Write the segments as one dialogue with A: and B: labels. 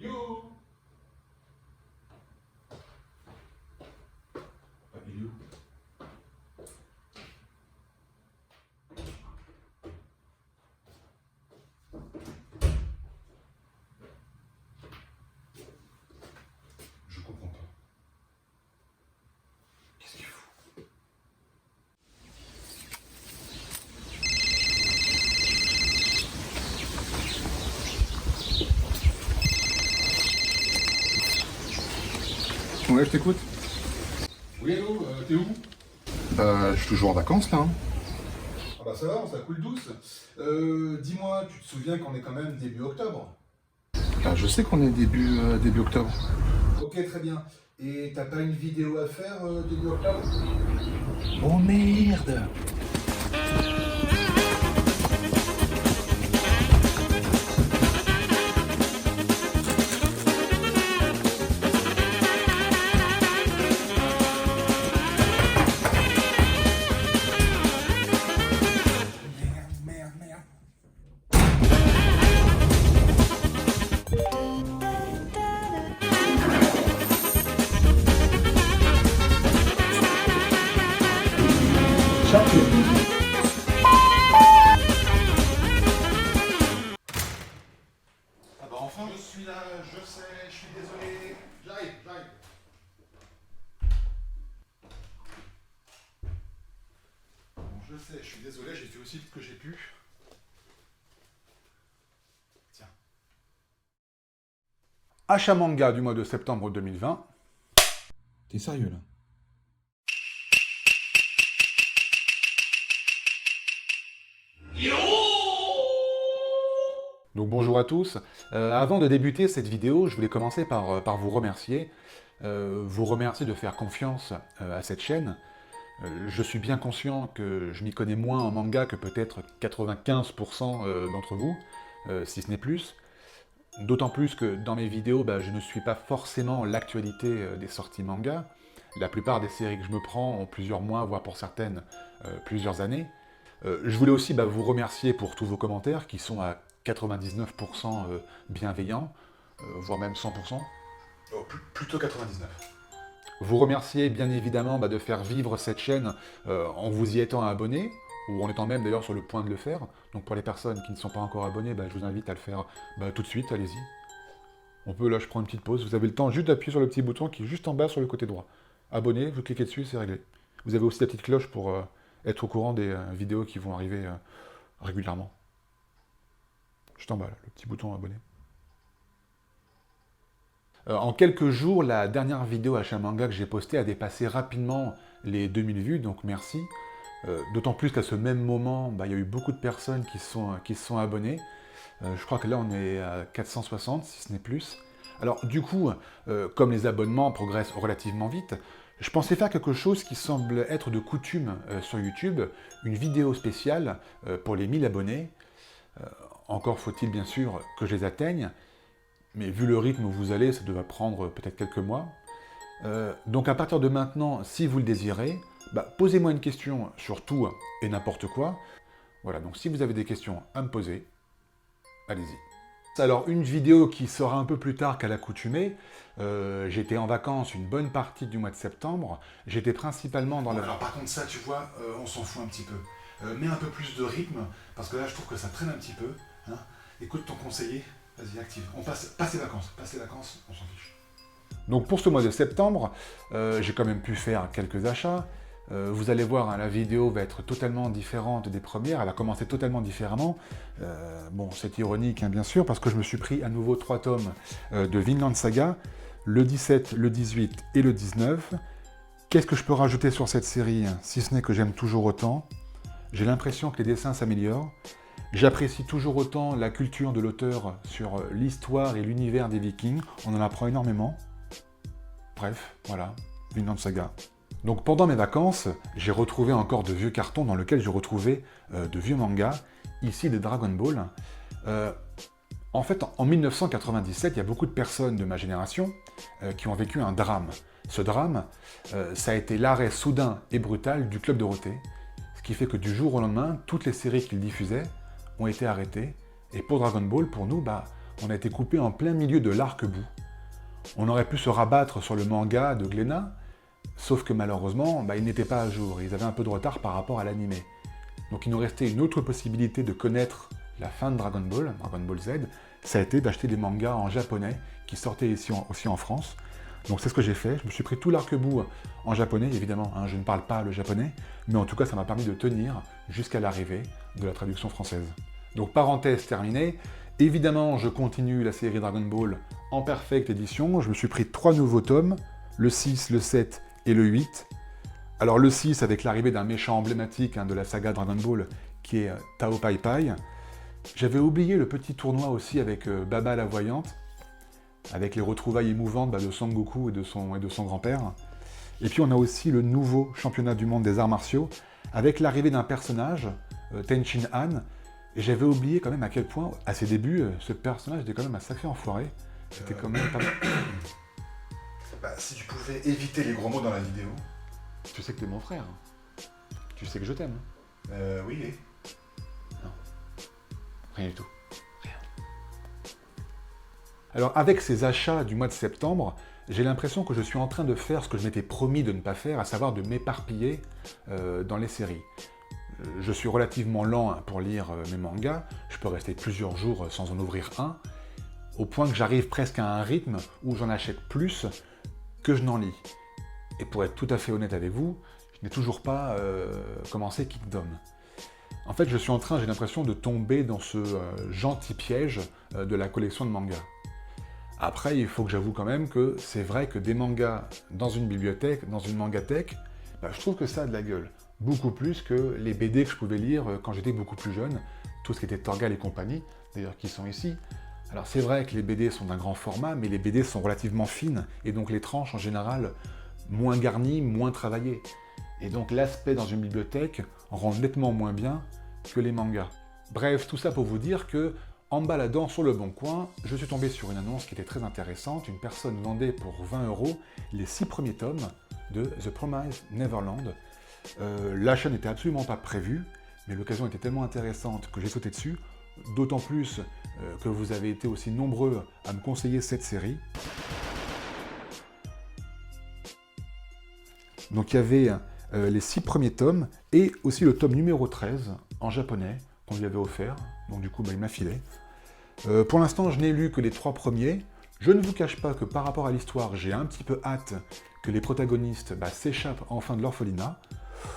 A: You. Il est où? Je comprends pas. Qu'est-ce qu'il fout?
B: Ouais, je t'écoute.
A: Oui, allô, t'es où?
B: Je suis toujours en vacances là.
A: Ah bah ça va, ça coule douce. Dis-moi, tu te souviens qu'on est quand même début octobre?
B: Je sais qu'on est début octobre.
A: Ok, très bien. Et t'as pas une vidéo à faire début octobre?
B: Oh merde!
A: Merde. Ah bah enfin, je suis là, je sais, je suis désolé. J'arrive. Bon, je sais, je suis désolé, j'ai fait aussi vite que j'ai pu. Tiens. Achat manga du mois de septembre 2020.
B: T'es sérieux là?
A: Donc bonjour à tous. Avant de débuter cette vidéo, je voulais commencer par vous remercier. Vous remercier de faire confiance à cette chaîne. Je suis bien conscient que je m'y connais moins en manga que peut-être 95% d'entre vous, si ce n'est plus. D'autant plus que dans mes vidéos, je ne suis pas forcément l'actualité des sorties manga. La plupart des séries que je me prends ont plusieurs mois, voire pour certaines plusieurs années. Je voulais aussi vous remercier pour tous vos commentaires qui sont à 99% bienveillants, voire même 100%. Oh, plutôt 99. Vous remercier bien évidemment de faire vivre cette chaîne en vous y étant abonné, ou en étant même d'ailleurs sur le point de le faire. Donc pour les personnes qui ne sont pas encore abonnées, je vous invite à le faire tout de suite, allez-y. On peut, là je prends une petite pause, vous avez le temps juste d'appuyer sur le petit bouton qui est juste en bas sur le côté droit. Abonné, vous cliquez dessus, c'est réglé. Vous avez aussi la petite cloche pour être au courant des vidéos qui vont arriver régulièrement. Juste en bas, là, le petit bouton abonné. En quelques jours, la dernière vidéo achat manga que j'ai postée a dépassé rapidement les 2000 vues, donc merci. D'autant plus qu'à ce même moment, il y a eu beaucoup de personnes qui se sont abonnées. Je crois que là, on est à 460, si ce n'est plus. Alors, du coup, comme les abonnements progressent relativement vite, je pensais faire quelque chose qui semble être de coutume sur YouTube, une vidéo spéciale pour les 1000 abonnés. Encore faut-il bien sûr que je les atteigne, mais vu le rythme où vous allez, ça devrait prendre peut-être quelques mois. Donc à partir de maintenant, si vous le désirez, posez-moi une question sur tout et n'importe quoi. Voilà, donc si vous avez des questions à me poser, allez-y. Alors, une vidéo qui sera un peu plus tard qu'à l'accoutumée. J'étais en vacances une bonne partie du mois de septembre. J'étais principalement dans la... Alors par contre ça, tu vois, on s'en fout un petit peu. Mets un peu plus de rythme, parce que là, je trouve que ça traîne un petit peu. Hein. Écoute ton conseiller, vas-y, active. On passe les vacances, on s'en fiche. Donc pour ce mois de septembre, j'ai quand même pu faire quelques achats. Vous allez voir, la vidéo va être totalement différente des premières, elle a commencé totalement différemment. Bon, c'est ironique, bien sûr, parce que je me suis pris à nouveau 3 tomes de Vinland Saga, le 17, le 18 et le 19. Qu'est-ce que je peux rajouter sur cette série, si ce n'est que j'aime toujours autant? J'ai l'impression que les dessins s'améliorent. J'apprécie toujours autant la culture de l'auteur sur l'histoire et l'univers des Vikings. On en apprend énormément. Bref, voilà, Vinland Saga. Donc pendant mes vacances, j'ai retrouvé encore de vieux cartons dans lesquels je retrouvais de vieux mangas, ici des Dragon Ball. En fait, en 1997, il y a beaucoup de personnes de ma génération qui ont vécu un drame. Ce drame, ça a été l'arrêt soudain et brutal du Club Dorothée, ce qui fait que du jour au lendemain, toutes les séries qu'ils diffusaient ont été arrêtées. Et pour Dragon Ball, pour nous, On a été coupé en plein milieu de l'arc-bout. On aurait pu se rabattre sur le manga de Glénat, sauf que malheureusement, il n'était pas à jour. Ils avaient un peu de retard par rapport à l'animé. Donc il nous restait une autre possibilité de connaître la fin de Dragon Ball Z, ça a été d'acheter des mangas en japonais qui sortaient ici aussi en France. Donc c'est ce que j'ai fait, je me suis pris tout l'arc-bout en japonais, évidemment, je ne parle pas le japonais, mais en tout cas ça m'a permis de tenir jusqu'à l'arrivée de la traduction française. Donc parenthèse terminée, évidemment je continue la série Dragon Ball en perfecte édition, je me suis pris 3 nouveaux tomes, le 6, le 7 et le 8. Alors le 6 avec l'arrivée d'un méchant emblématique de la saga Dragon Ball qui est Tao Pai Pai. J'avais oublié le petit tournoi aussi avec Baba la Voyante, avec les retrouvailles émouvantes de Son Goku et de son grand-père. Et puis on a aussi le nouveau championnat du monde des arts martiaux, avec l'arrivée d'un personnage, Tenchin Han, et j'avais oublié quand même à quel point, à ses débuts, ce personnage était quand même un sacré enfoiré. C'était quand même pas...
B: Si tu pouvais éviter les gros mots dans la vidéo.
A: Tu sais que t'es mon frère. Tu sais que je t'aime.
B: Oui.
A: Non. Rien du tout. Rien. Alors avec ces achats du mois de septembre, j'ai l'impression que je suis en train de faire ce que je m'étais promis de ne pas faire, à savoir de m'éparpiller dans les séries. Je suis relativement lent pour lire mes mangas, je peux rester plusieurs jours sans en ouvrir un, au point que j'arrive presque à un rythme où j'en achète plus que je n'en lis. Et pour être tout à fait honnête avec vous, je n'ai toujours pas commencé Kingdom. En fait, je suis en train, j'ai l'impression, de tomber dans ce gentil piège de la collection de mangas. Après, il faut que j'avoue quand même que c'est vrai que des mangas dans une bibliothèque, dans une mangathèque, je trouve que ça a de la gueule. Beaucoup plus que les BD que je pouvais lire quand j'étais beaucoup plus jeune, tout ce qui était Torgal et compagnie, d'ailleurs qui sont ici. Alors c'est vrai que les BD sont d'un grand format, mais les BD sont relativement fines, et donc les tranches en général moins garnies, moins travaillées. Et donc l'aspect dans une bibliothèque rend nettement moins bien que les mangas. Bref, tout ça pour vous dire que, en me baladant sur le Bon Coin, je suis tombé sur une annonce qui était très intéressante. Une personne vendait pour 20 € les 6 premiers tomes de The Promised Neverland. L'achat n'était absolument pas prévu, mais l'occasion était tellement intéressante que j'ai sauté dessus, d'autant plus que vous avez été aussi nombreux à me conseiller cette série. Donc il y avait les 6 premiers tomes, et aussi le tome numéro 13, en japonais, qu'on lui avait offert, donc du coup il m'a filé. Pour l'instant je n'ai lu que les 3 premiers, je ne vous cache pas que par rapport à l'histoire, j'ai un petit peu hâte que les protagonistes s'échappent enfin de l'orphelinat.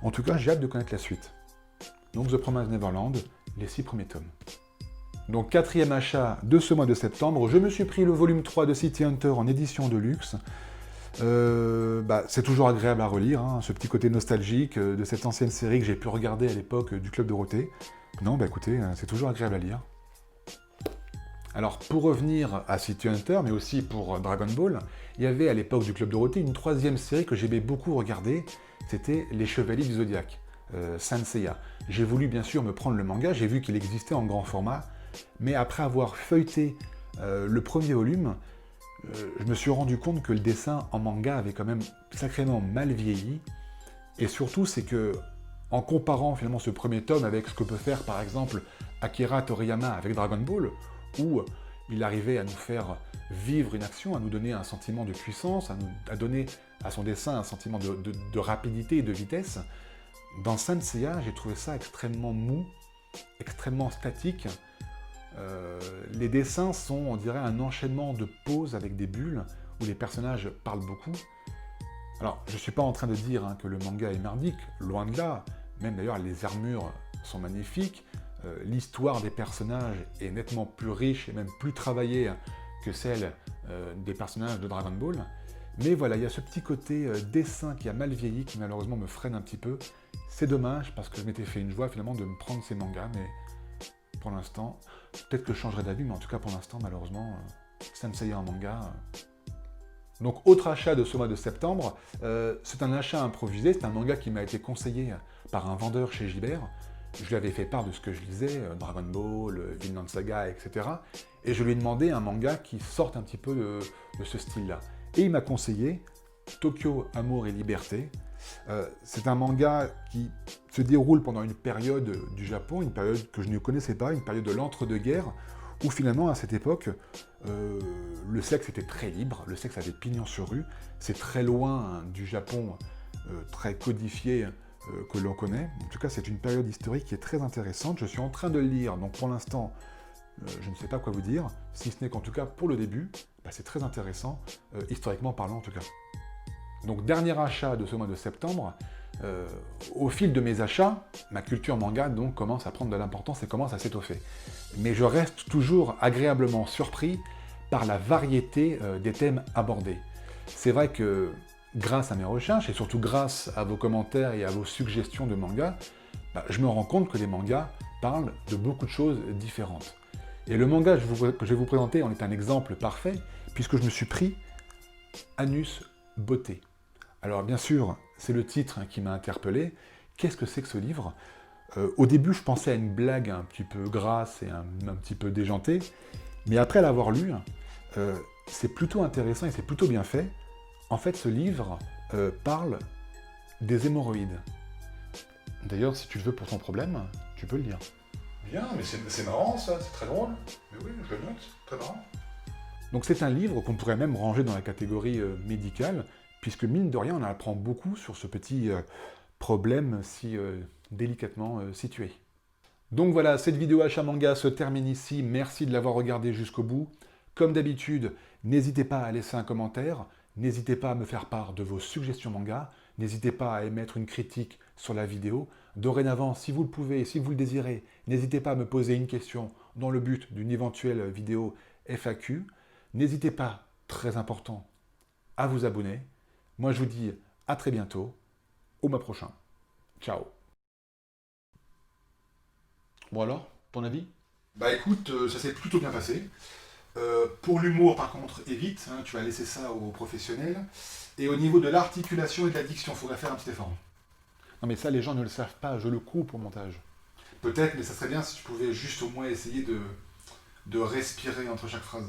A: En tout cas, j'ai hâte de connaître la suite. Donc The Promised Neverland, les 6 premiers tomes. Donc 4e achat de ce mois de septembre, je me suis pris le volume 3 de City Hunter en édition de luxe. C'est toujours agréable à relire, ce petit côté nostalgique de cette ancienne série que j'ai pu regarder à l'époque du Club Dorothée. Non, écoutez, c'est toujours agréable à lire. Alors, pour revenir à City Hunter, mais aussi pour Dragon Ball, il y avait à l'époque du Club Dorothée une 3e série que j'aimais beaucoup regarder, c'était Les Chevaliers du Zodiaque, Saint Seiya. J'ai voulu bien sûr me prendre le manga, j'ai vu qu'il existait en grand format, mais après avoir feuilleté le premier volume, je me suis rendu compte que le dessin en manga avait quand même sacrément mal vieilli, et surtout c'est que, en comparant finalement ce premier tome avec ce que peut faire par exemple Akira Toriyama avec Dragon Ball, où il arrivait à nous faire vivre une action, à nous donner un sentiment de puissance, à donner à son dessin un sentiment de rapidité et de vitesse. Dans Saint Seiya, j'ai trouvé ça extrêmement mou, extrêmement statique. Les dessins sont, on dirait, un enchaînement de poses avec des bulles, où les personnages parlent beaucoup. Alors, je ne suis pas en train de dire que le manga est merdique, loin de là. Même d'ailleurs, les armures sont magnifiques. L'histoire des personnages est nettement plus riche et même plus travaillée que celle des personnages de Dragon Ball. Mais voilà, il y a ce petit côté dessin qui a mal vieilli, qui malheureusement me freine un petit peu. C'est dommage, parce que je m'étais fait une joie finalement de me prendre ces mangas, mais pour l'instant, peut-être que je changerai d'avis, mais en tout cas pour l'instant, malheureusement, Saint Seiya en manga. Donc, autre achat de ce mois de septembre, c'est un achat improvisé, c'est un manga qui m'a été conseillé par un vendeur chez Gibert. Je lui avais fait part de ce que je lisais, Dragon Ball, Vinland Saga, etc. Et je lui ai demandé un manga qui sorte un petit peu de ce style-là. Et il m'a conseillé Tokyo, Amour et Liberté. C'est un manga qui se déroule pendant une période du Japon, une période que je ne connaissais pas, une période de l'entre-deux-guerres, où finalement, à cette époque, le sexe était très libre, le sexe avait pignon sur rue, c'est très loin du Japon très codifié que l'on connaît. En tout cas, c'est une période historique qui est très intéressante. Je suis en train de le lire, donc pour l'instant, je ne sais pas quoi vous dire, si ce n'est qu'en tout cas, pour le début, c'est très intéressant, historiquement parlant en tout cas. Donc, dernier achat de ce mois de septembre. Au fil de mes achats, ma culture manga donc commence à prendre de l'importance et commence à s'étoffer. Mais je reste toujours agréablement surpris par la variété des thèmes abordés. C'est vrai que grâce à mes recherches et surtout grâce à vos commentaires et à vos suggestions de mangas, je me rends compte que les mangas parlent de beaucoup de choses différentes. Et le manga que je vais vous présenter en est un exemple parfait, puisque je me suis pris Anus Beauté. Alors bien sûr, c'est le titre qui m'a interpellé. Qu'est-ce que c'est que ce livre? Au début, je pensais à une blague un petit peu grasse et un petit peu déjantée, mais après l'avoir lu, c'est plutôt intéressant et c'est plutôt bien fait. En fait, ce livre parle des hémorroïdes. D'ailleurs, si tu le veux pour ton problème, tu peux le lire.
B: Bien, mais c'est marrant ça, c'est très drôle. Mais oui, je le note, très marrant.
A: Donc c'est un livre qu'on pourrait même ranger dans la catégorie médicale, puisque mine de rien, on en apprend beaucoup sur ce petit problème si délicatement situé. Donc voilà, cette vidéo achat manga se termine ici. Merci de l'avoir regardé jusqu'au bout. Comme d'habitude, n'hésitez pas à laisser un commentaire, n'hésitez pas à me faire part de vos suggestions manga, n'hésitez pas à émettre une critique sur la vidéo. Dorénavant, si vous le pouvez, si vous le désirez, n'hésitez pas à me poser une question dans le but d'une éventuelle vidéo FAQ. N'hésitez pas, très important, à vous abonner. Moi, je vous dis à très bientôt, au mois prochain. Ciao. Bon alors, ton avis?
B: Bah écoute, ça s'est plutôt bien passé. Pour l'humour, par contre, évite, hein, tu vas laisser ça aux professionnels. Et au niveau de l'articulation et de la diction, il faudrait faire un petit effort.
A: Non mais ça, les gens ne le savent pas, je le coupe au montage.
B: Peut-être, mais ça serait bien si tu pouvais juste au moins essayer de respirer entre chaque phrase.